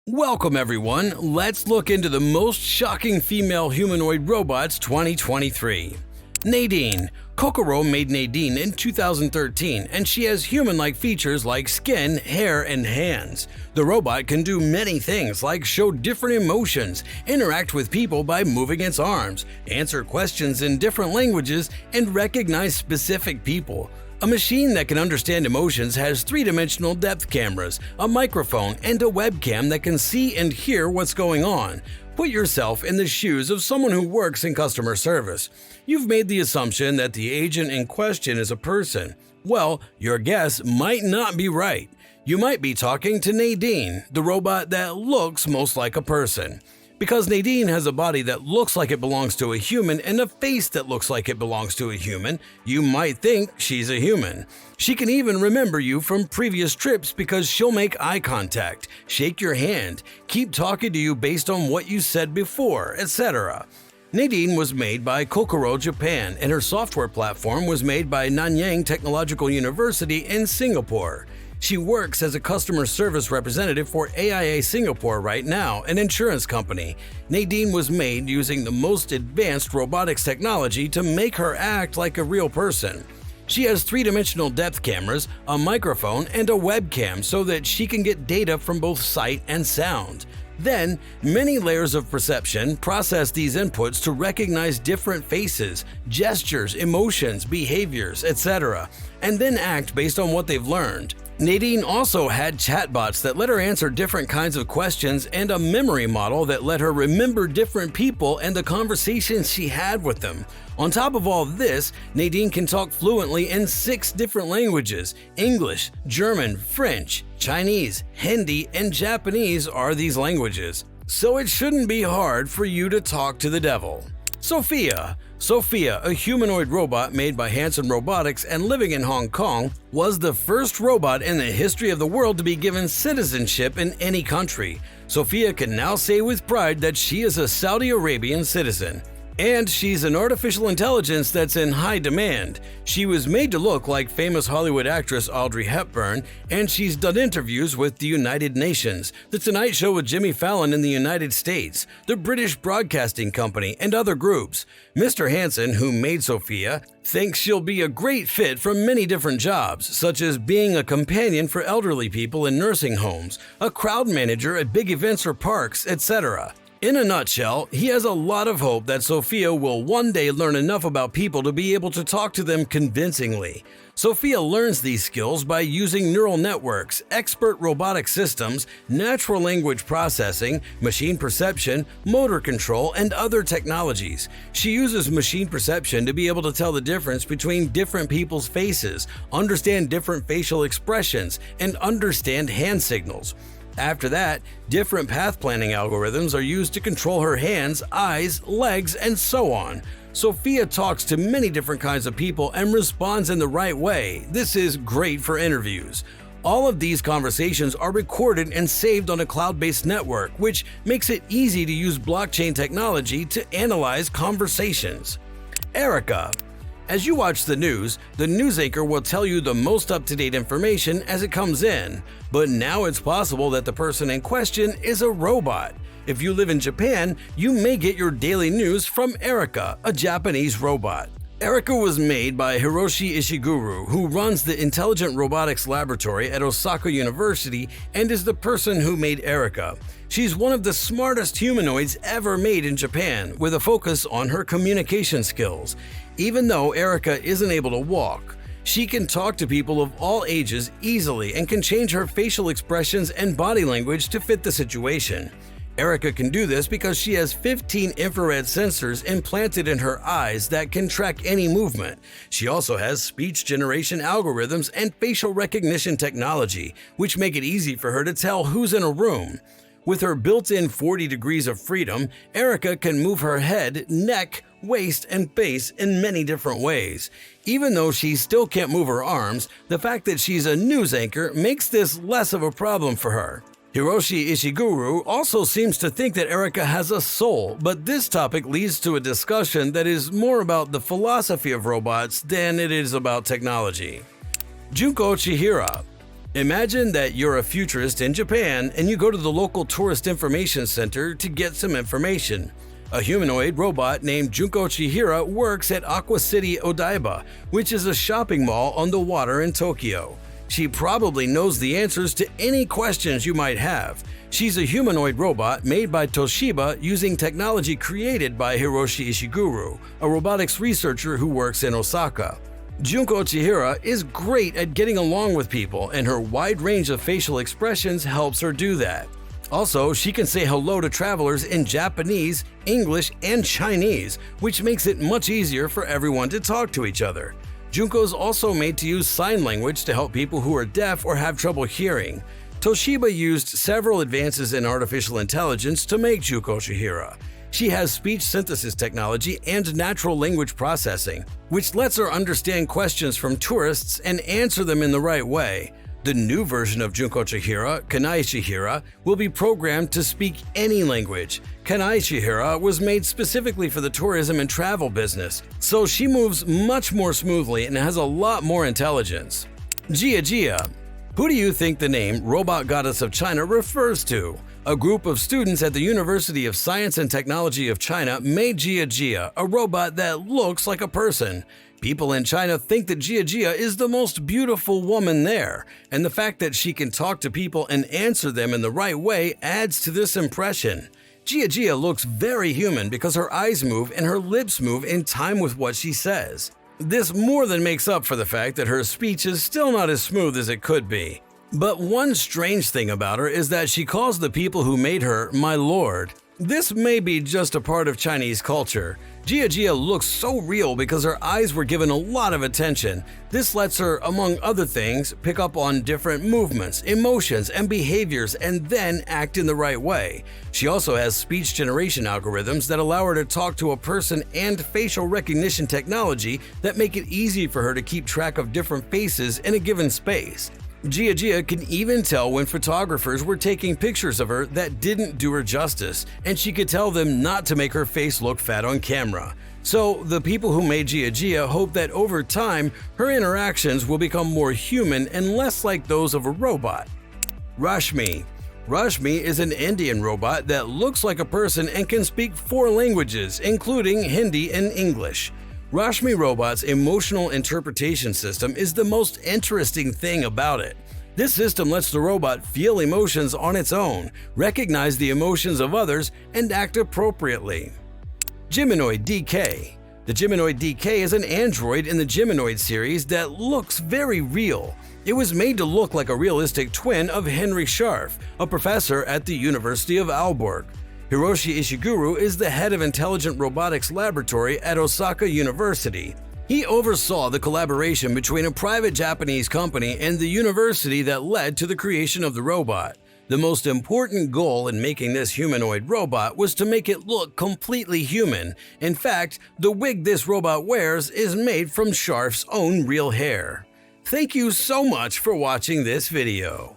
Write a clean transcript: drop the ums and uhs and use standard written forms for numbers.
Welcome everyone, let's look into the most shocking female humanoid robots 2023. Nadine. Kokoro made Nadine in 2013 and she has human-like features like skin, hair, and hands. The robot can do many things like show different emotions, interact with people by moving its arms, answer questions in different languages, and recognize specific people. A machine that can understand emotions has three-dimensional depth cameras, a microphone, and a webcam that can see and hear what's going on. Put yourself in the shoes of someone who works in customer service. You've made the assumption that the agent in question is a person. Well, your guess might not be right. You might be talking to Nadine, the robot that looks most like a person. Because Nadine has a body that looks like it belongs to a human and a face that looks like it belongs to a human, you might think she's a human. She can even remember you from previous trips because she'll make eye contact, shake your hand, keep talking to you based on what you said before, etc. Nadine was made by Kokoro Japan and her software platform was made by Nanyang Technological University in Singapore. She works as a customer service representative for AIA Singapore right now, an insurance company. Nadine was made using the most advanced robotics technology to make her act like a real person. She has three-dimensional depth cameras, a microphone, and a webcam so that she can get data from both sight and sound. Then, many layers of perception process these inputs to recognize different faces, gestures, emotions, behaviors, etc., and then act based on what they've learned. Nadine also had chatbots that let her answer different kinds of questions and a memory model that let her remember different people and the conversations she had with them. On top of all this, Nadine can talk fluently in 6 different languages. English, German, French, Chinese, Hindi, and Japanese are these languages. So it shouldn't be hard for you to talk to the devil. Sophia, a humanoid robot made by Hanson Robotics and living in Hong Kong, was the first robot in the history of the world to be given citizenship in any country. Sophia can now say with pride that she is a Saudi Arabian citizen. And she's an artificial intelligence that's in high demand. She was made to look like famous Hollywood actress Audrey Hepburn, and she's done interviews with the United Nations, The Tonight Show with Jimmy Fallon in the United States, the British Broadcasting Company, and other groups. Mr. Hanson, who made Sophia, thinks she'll be a great fit for many different jobs, such as being a companion for elderly people in nursing homes, a crowd manager at big events or parks, etc. In a nutshell, he has a lot of hope that Sophia will one day learn enough about people to be able to talk to them convincingly. Sophia learns these skills by using neural networks, expert robotic systems, natural language processing, machine perception, motor control, and other technologies. She uses machine perception to be able to tell the difference between different people's faces, understand different facial expressions, and understand hand signals. After that, different path planning algorithms are used to control her hands, eyes, legs, and so on. Sophia talks to many different kinds of people and responds in the right way. This is great for interviews. All of these conversations are recorded and saved on a cloud-based network, which makes it easy to use blockchain technology to analyze conversations. Erica. As you watch the news anchor will tell you the most up-to-date information as it comes in, but now it's possible that the person in question is a robot. If you live in Japan, you may get your daily news from Erica, a Japanese robot. Erica was made by Hiroshi Ishiguro, who runs the Intelligent Robotics Laboratory at Osaka University and is the person who made Erica. She's one of the smartest humanoids ever made in Japan, with a focus on her communication skills. Even though Erica isn't able to walk, she can talk to people of all ages easily and can change her facial expressions and body language to fit the situation. Erica can do this because she has 15 infrared sensors implanted in her eyes that can track any movement. She also has speech generation algorithms and facial recognition technology, which make it easy for her to tell who's in a room. With her built-in 40 degrees of freedom, Erica can move her head, neck, waist, and face in many different ways. Even though she still can't move her arms, the fact that she's a news anchor makes this less of a problem for her. Hiroshi Ishiguro also seems to think that Erica has a soul, but this topic leads to a discussion that is more about the philosophy of robots than it is about technology. Junko Chihira. Imagine that you're a futurist in Japan and you go to the local tourist information center to get some information. A humanoid robot named Junko Chihira works at Aqua City Odaiba, which is a shopping mall on the water in Tokyo. She probably knows the answers to any questions you might have. She's a humanoid robot made by Toshiba using technology created by Hiroshi Ishiguro, a robotics researcher who works in Osaka. Junko Chihira is great at getting along with people, and her wide range of facial expressions helps her do that. Also, she can say hello to travelers in Japanese, English, and Chinese, which makes it much easier for everyone to talk to each other. Junko's also made to use sign language to help people who are deaf or have trouble hearing. Toshiba used several advances in artificial intelligence to make Junko Chihira. She has speech synthesis technology and natural language processing, which lets her understand questions from tourists and answer them in the right way. The new version of Junko Chihira, Kanai Chihira, will be programmed to speak any language. Kanai Chihira was made specifically for the tourism and travel business, so she moves much more smoothly and has a lot more intelligence. Jia Jia. Who do you think the name Robot Goddess of China refers to? A group of students at the University of Science and Technology of China made Jia Jia, a robot that looks like a person. People in China think that Jia Jia is the most beautiful woman there, and the fact that she can talk to people and answer them in the right way adds to this impression. Jia Jia looks very human because her eyes move and her lips move in time with what she says. This more than makes up for the fact that her speech is still not as smooth as it could be. But one strange thing about her is that she calls the people who made her "my lord." This may be just a part of Chinese culture. Jia Jia looks so real because her eyes were given a lot of attention. This lets her, among other things, pick up on different movements, emotions, and behaviors and then act in the right way. She also has speech generation algorithms that allow her to talk to a person and facial recognition technology that make it easy for her to keep track of different faces in a given space. Jia Jia can even tell when photographers were taking pictures of her that didn't do her justice, and she could tell them not to make her face look fat on camera. So, the people who made Jia Jia hope that over time, her interactions will become more human and less like those of a robot. Rashmi. Rashmi is an Indian robot that looks like a person and can speak 4 languages, including Hindi and English. Rashmi Robot's emotional interpretation system is the most interesting thing about it. This system lets the robot feel emotions on its own, recognize the emotions of others, and act appropriately. Humanoid DK. The Humanoid DK is an android in the Humanoid series that looks very real. It was made to look like a realistic twin of Henry Scharf, a professor at the University of Aalborg. Hiroshi Ishiguro is the head of Intelligent Robotics Laboratory at Osaka University. He oversaw the collaboration between a private Japanese company and the university that led to the creation of the robot. The most important goal in making this humanoid robot was to make it look completely human. In fact, the wig this robot wears is made from Scharf's own real hair. Thank you so much for watching this video.